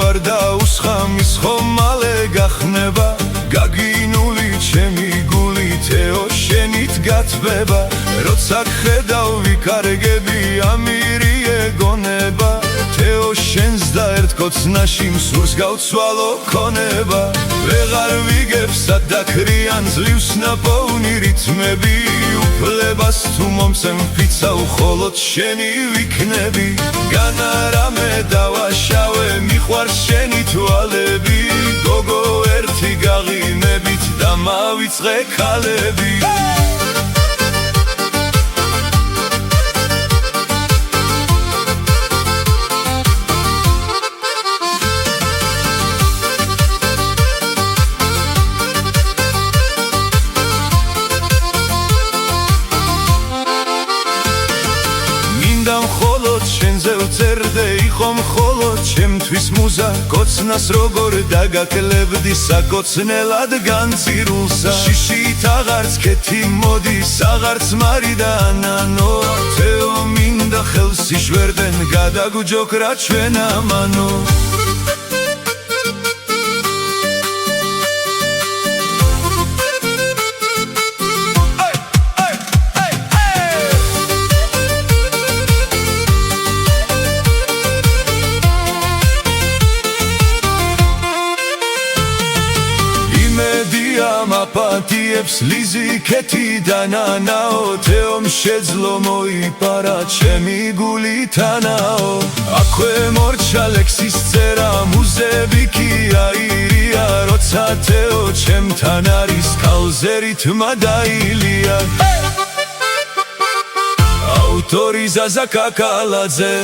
არ დაუსხამის ხომ მალე გახნება გაგინული ჩემი გული თეო შენით გათბება როცა ხედავ ვიკარგები ამირი ეგონება თეო შენს და ერთ კოცნაში მსურს გავცვალო ქონება ვეღარ ვიგებ სადაქრიან ძლივს ნაპოვნი რითმები უფლებას თუ მომცემ ფიცავ ხოლოდ შენი ვიქნები განარამე დავაშავე მიყვარს შენი თვალები გოგო ერთი გაღიმებით დამავიწყე ქალები მხოლოდ შენზე ვწერდე იყო მხოლოდ ჩემთვის მუზა კოცნას როგორ დაგაკლებდი საკოცნელად განწირულსა შიშით აღარც ქეთი მოდის აღარც მარი და ანანო თეო მინდა ხელს იშვერდენ გადაგჯოქრა ჩვენ ამანო მაპატიებს ლიზიქეთი და ნანაო თეომ შეძლო მოიპარა ჩემი გულითანაო აქვე მორჩა ლექსის წერა მუზები კი აირია როცა თეო ჩემთან არის ქალზე რითმა დაილია ავტორი ზაზა კაკალაძე